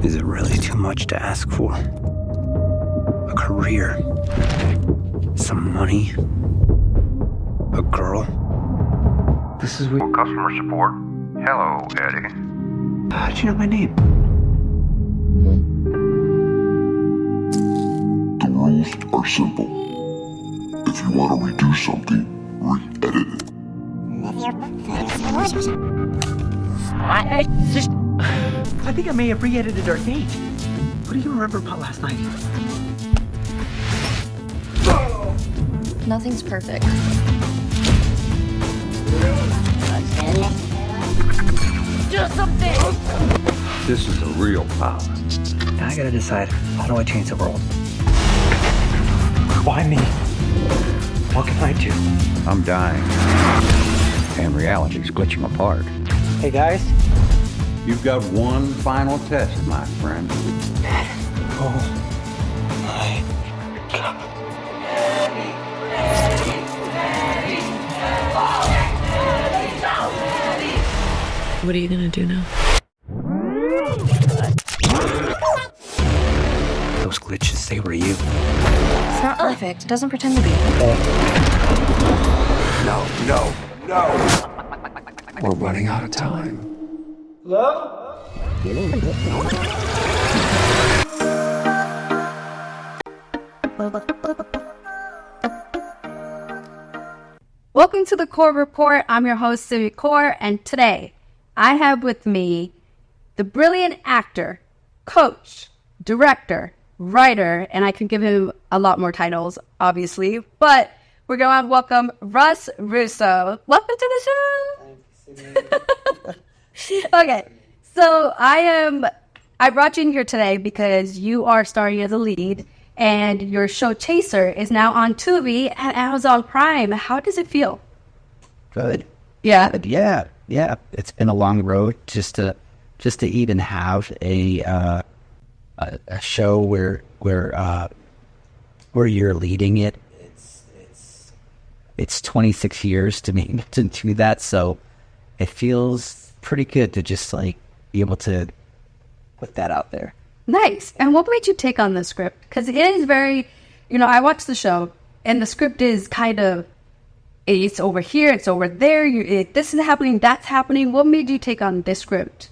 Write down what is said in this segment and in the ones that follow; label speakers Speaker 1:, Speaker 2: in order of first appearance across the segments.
Speaker 1: Is it really too much to ask for? A career? Some money? A girl? This is weird.
Speaker 2: Customer support. Hello, Eddie.
Speaker 1: How'd you know my name?
Speaker 3: The rules are simple. If you want to redo something, re-edit it.
Speaker 1: I think I may have re-edited our date. What do you remember about last night?
Speaker 4: Nothing's perfect. Do something!
Speaker 2: This is a real power.
Speaker 1: Now I gotta decide, how do I change the world? Why me? What can I do?
Speaker 2: I'm dying. And reality's glitching apart.
Speaker 1: Hey guys.
Speaker 2: You've got one final test, my friend.
Speaker 1: Oh my God.
Speaker 4: What are you gonna do now?
Speaker 1: Those glitches, they were you.
Speaker 4: It's not perfect. It doesn't pretend to be.
Speaker 2: No. We're running out of time.
Speaker 5: Welcome to the Kaur Report. I'm your host, Simi Kaur, and today I have with me the brilliant actor, coach, director, writer, and I can give him a lot more titles, obviously, but we're going to welcome Russ Russo. Welcome to the show. Okay, so I brought you in here today because you are starring as a lead, and your show Chaser is now on Tubi and Amazon Prime. How does it feel?
Speaker 6: Good.
Speaker 5: Yeah.
Speaker 6: Yeah. It's been a long road just to even have a show where you're leading it. It's 26 years to me to do that, so it feels pretty good to just like be able to put that out there.
Speaker 5: Nice. And what made you take on the script? Because it is very, I watched the show, and the script is kind of, it's over here, it's over there, this is happening, that's happening. What made you take on this script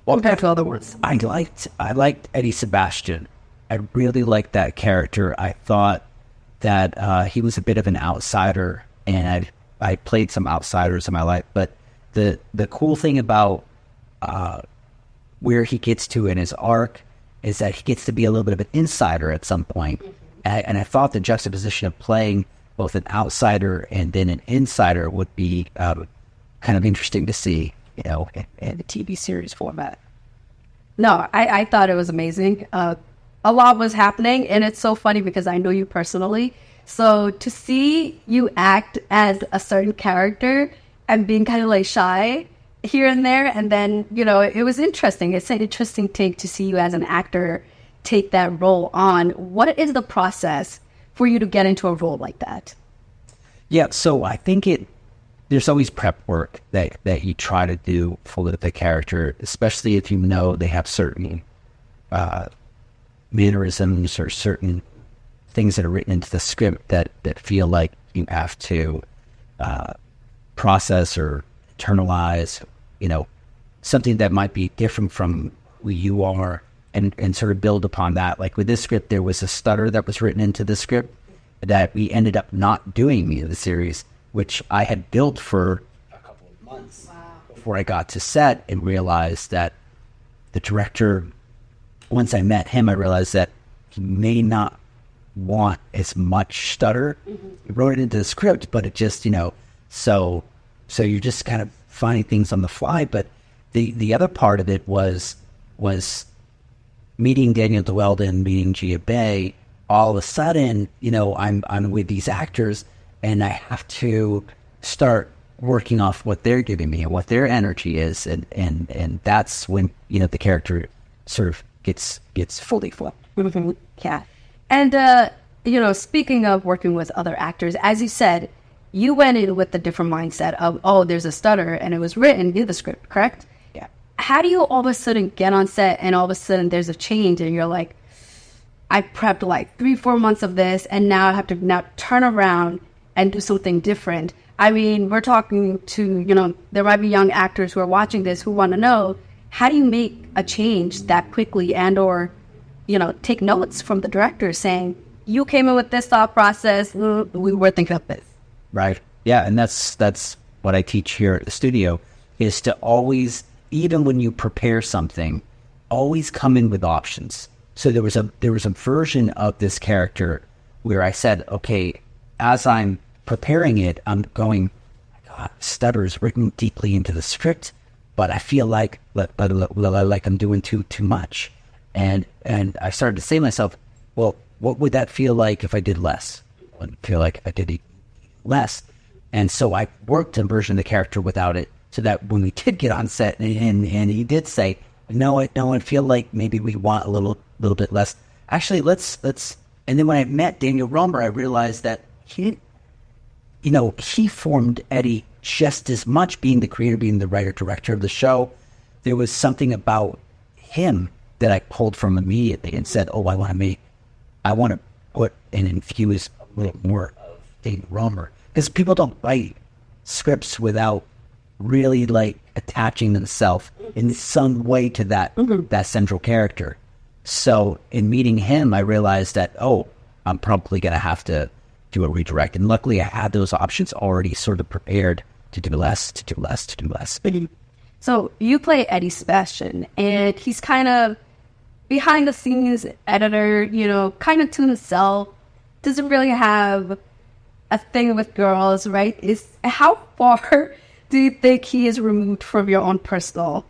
Speaker 5: compared to other ones?
Speaker 6: I liked Eddie Sebastian. I really liked that character. I thought that he was a bit of an outsider, and I played some outsiders in my life. But the cool thing about where he gets to in his arc is that he gets to be a little bit of an insider at some point. And I thought the juxtaposition of playing both an outsider and then an insider would be kind of interesting to see, in a TV series format.
Speaker 5: No, I thought it was amazing. A lot was happening, and it's so funny because I know you personally. So to see you act as a certain character and being kind of like shy here and there, and then, it was interesting. It's an interesting take to see you as an actor take that role on. What is the process for you to get into a role like that?
Speaker 6: Yeah, so I think there's always prep work that you try to do for the character, especially if they have certain mannerisms or certain things that are written into the script that feel like you have to process or internalize, something that might be different from who you are, and sort of build upon that. Like with this script, there was a stutter that was written into the script that we ended up not doing in the series, which I had built for a couple of months before I got to set, and realized that the director, once I met him, I realized that he may not want as much stutter. Mm-hmm. He wrote it into the script, but it just, so you're just kind of finding things on the fly. But the other part of it was meeting Daniel Llewellyn, meeting Gia Bay. All of a sudden, I'm with these actors, and I have to start working off what they're giving me and what their energy is, and that's when the character sort of gets fully flipped.
Speaker 5: Yeah. And speaking of working with other actors, as you said, you went in with the different mindset of, there's a stutter, and it was written in the script, correct?
Speaker 6: Yeah.
Speaker 5: how do you all of a sudden get on set and all of a sudden there's a change and you're like, I prepped like 3-4 months of this and now I have to now turn around and do something different? I mean, we're talking to, you know, there might be young actors who are watching this who want to know, how do you make a change that quickly and or, you know, take notes from the director saying, you came in with this thought process, we were thinking of this.
Speaker 6: Right. Yeah. And that's what I teach here at the studio, is to always, even when you prepare something, always come in with options. So there was a version of this character where I said, okay, as I'm preparing it, I'm going, God, stutter's written deeply into the script, but I feel like I'm doing too much. And I started to say to myself, well, what would that feel like if I did less? I wouldn't feel like if I did less. And so I worked a version of the character without it, so that when we did get on set and he did say, no, I feel like maybe we want a little bit less. Actually, let's. And then when I met Daniel Romer, I realized that he formed Eddie just as much, being the creator, being the writer, director of the show. There was something about him that I pulled from immediately and said, oh, I want to put and infuse a little more of Daniel Romer. Because people don't write scripts without really like attaching themselves in some way to that central character. So in meeting him, I realized that, I'm probably going to have to do a redirect. And luckily I had those options already sort of prepared to do less.
Speaker 5: So you play Eddie Sebastian, and he's kind of behind the scenes editor, you know, kind of to himself, doesn't really have a thing with girls, right? How far do you think he is removed from your own personal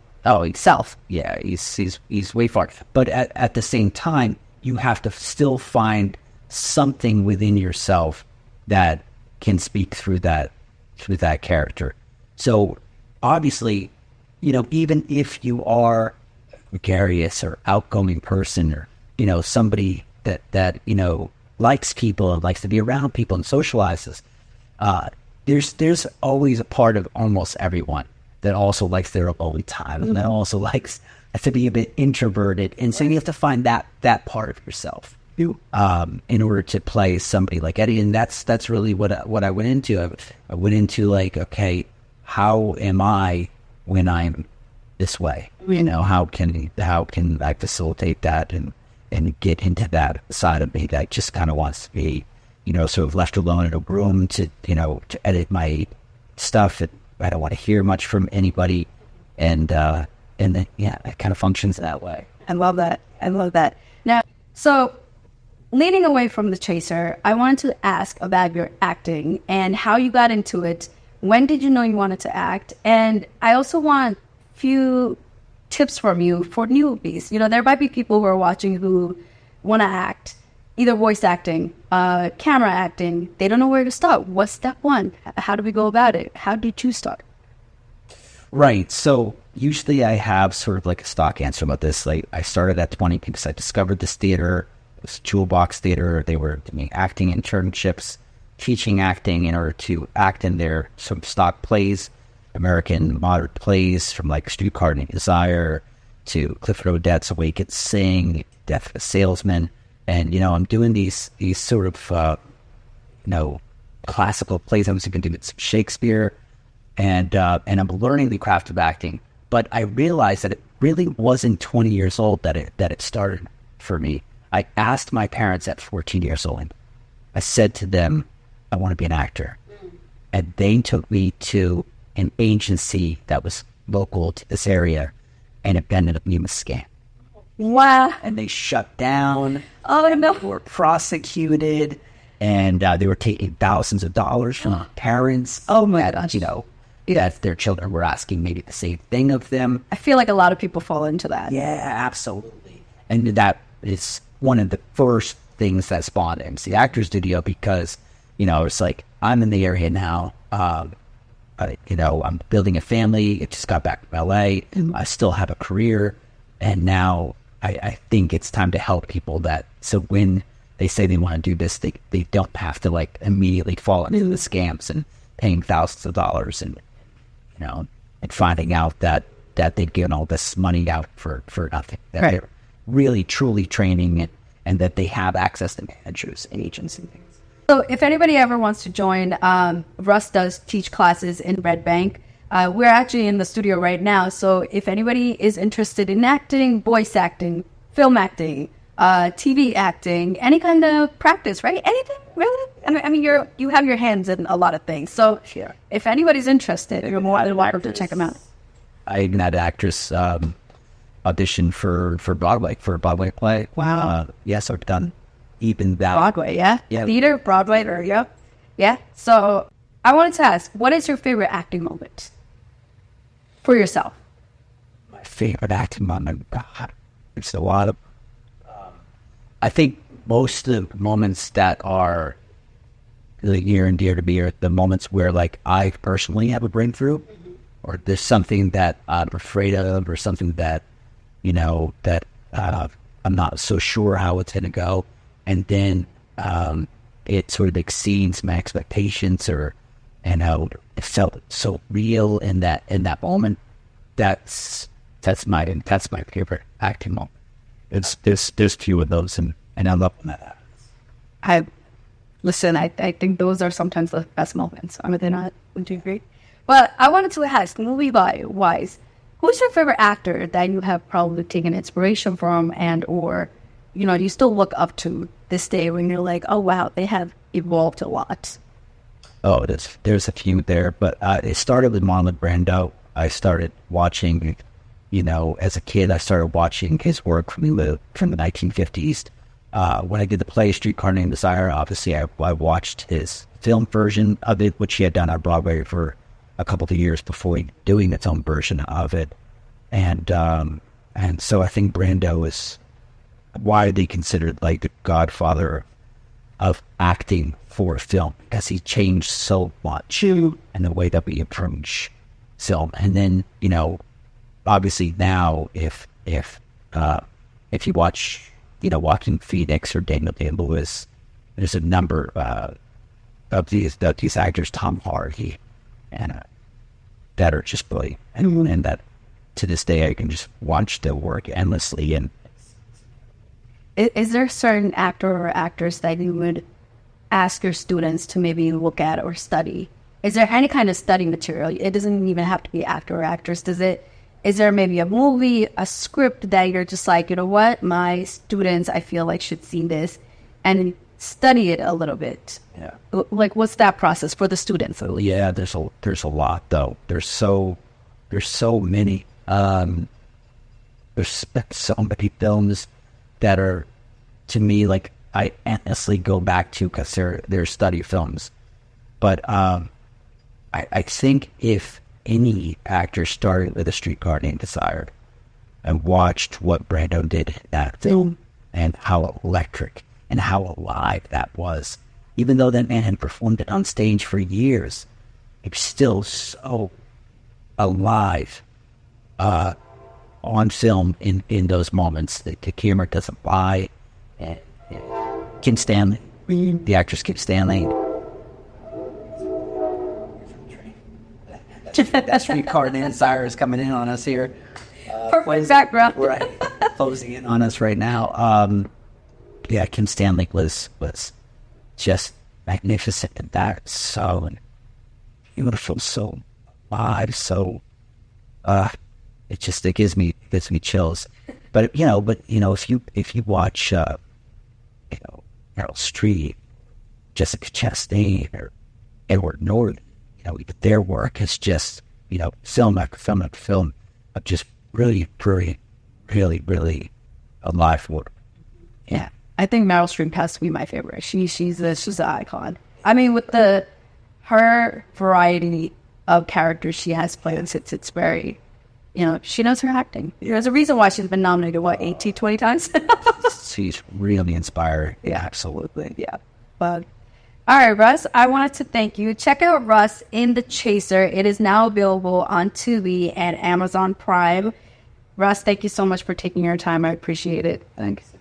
Speaker 5: self?
Speaker 6: Yeah, he's way far. But at the same time, you have to still find something within yourself that can speak through that character. So obviously, you know, even if you are a gregarious or outgoing person, or, you know, somebody that you know, likes people and likes to be around people and socializes, there's always a part of almost everyone that also likes their alone time, and that also likes to be a bit introverted. And so you have to find that part of yourself in order to play somebody like Eddie. And that's really what I went into. I went into like, okay, how am I when I'm this way? You know, how can I facilitate that and get into that side of me that just kind of wants to be, you know, sort of left alone in a room to edit my stuff. I don't want to hear much from anybody. And then, yeah, it kind of functions that way.
Speaker 5: I love that. Now, so leading away from The Chaser, I wanted to ask about your acting and how you got into it. When did you know you wanted to act? And I also want a few tips from you for newbies. You know, there might be people who are watching who want to act, either voice acting, camera acting. They don't know where to start. What's step one? How do we go about it? How did you start?
Speaker 6: Right. So usually I have sort of like a stock answer about this. Like, I started at 20 because I discovered this theater. It was Jewel Box Theater. They were doing acting internships, teaching acting in order to act in their sort of stock plays, American modern plays, from like Streetcar Named Desire to Clifford Odets' Awake and Sing, Death of a Salesman. And, you know, I'm doing these sort of, classical plays. I was even doing some Shakespeare, and I'm learning the craft of acting. But I realized that it really wasn't 20 years old that it started for me. I asked my parents at 14 years old. I said to them, I want to be an actor. And they took me to an agency that was local to this area, and it ended up being a scam.
Speaker 5: Wow.
Speaker 6: And they shut down.
Speaker 5: Oh, no.
Speaker 6: Were prosecuted, and they were taking thousands of dollars from parents.
Speaker 5: Oh, my gosh.
Speaker 6: You know, that their children were asking maybe the same thing of them.
Speaker 5: I feel like a lot of people fall into that.
Speaker 6: Yeah, absolutely. And that is one of the first things that spawned MC Actor Studio, because, you know, it's like, I'm in the area now. I'm building a family. I just got back from LA. I still have a career. And now I think it's time to help people so when they say they want to do this, they don't have to like immediately fall into the scams and paying thousands of dollars and, you know, and finding out that that they've given all this money out for nothing. That
Speaker 5: Right.
Speaker 6: they're really truly training and that they have access to managers and agents and things.
Speaker 5: So if anybody ever wants to join, Russ does teach classes in Red Bank. We're actually in the studio right now. So if anybody is interested in acting, voice acting, film acting, TV acting, any kind of practice, right? Anything really? I mean, you have your hands in a lot of things. So if anybody's interested, you're more than welcome to check them out.
Speaker 6: I even had an actress audition for Broadway, for a Broadway play.
Speaker 5: Wow.
Speaker 6: Yes, I've done even that.
Speaker 5: Broadway, yeah?
Speaker 6: Yeah.
Speaker 5: Theater, Broadway, or yeah. So I wanted to ask, what is your favorite acting moment for yourself?
Speaker 6: My favorite acting moment, God, there's a lot of. I think most of the moments that are really near and dear to me are the moments where, like, I personally have a breakthrough, or there's something that I'm afraid of, or something that, that I'm not so sure how it's going to go, and then it sort of exceeds my expectations, and how it felt so real in that moment. That's my favorite acting moment. There's few of those, and I love when that happens.
Speaker 5: I think those are sometimes the best moments. I mean, they're not. Would you agree? But I wanted to ask, movie-wise, who's your favorite actor that you have probably taken inspiration from, and or you still look up to this day when you're like, oh wow, they have evolved a lot?
Speaker 6: Oh, there's a few there, but it started with Marlon Brando. I started watching, as a kid, I started watching his work from the 1950s. When I did the play Streetcar Named Desire, obviously I watched his film version of it, which he had done on Broadway for a couple of years before doing its own version of it. And so I think Brando is widely considered like the godfather of acting for film, because he changed so much in the way that we approach film. And then, obviously now if you watch, Joaquin Phoenix or Daniel Day-Lewis, there's a number of these actors, Tom Hardy, and that are just brilliant, and that to this day I can just watch their work endlessly. And
Speaker 5: Is there a certain actor or actress that you would ask your students to maybe look at or study? Is there any kind of study material? It doesn't even have to be actor or actress. Is there maybe a movie, a script that you're just like, you know what, my students, I feel like should see this and study it a little bit?
Speaker 6: Yeah.
Speaker 5: Like, what's that process for the students?
Speaker 6: So yeah, there's a lot though. There's so many. There's so many films that are, to me, like, I endlessly go back to because they're study films. But I think if any actor started with A Streetcar Named Desire and watched what Brando did in that film and how electric and how alive that was, even though that man had performed it on stage for years, it's still so alive on film in those moments. The camera doesn't lie. And Kim Stanley, the actress Kim Stanley. That Streetcar Named Desire is coming in on us here.
Speaker 5: Perfect background.
Speaker 6: Right, closing in on us right now. Yeah, Kim Stanley was just magnificent in that. So beautiful, so alive, so it gives me chills. But if you watch Meryl Streep, Jessica Chastain, or Edward Norton, their work is just film after film after film of just really brilliant, really, really alive work. Yeah.
Speaker 5: I think Meryl Streep has to be my favorite. She's an icon. I mean, with her variety of characters she has played, it's very, she knows her acting. There's a reason why she's been nominated, 18, 20 times?
Speaker 6: She's really inspired. Yeah, absolutely.
Speaker 5: Yeah. But, all right, Russ, I wanted to thank you. Check out Russ in The Chaser. It is now available on Tubi and Amazon Prime. Russ, thank you so much for taking your time. I appreciate it.
Speaker 6: Thanks.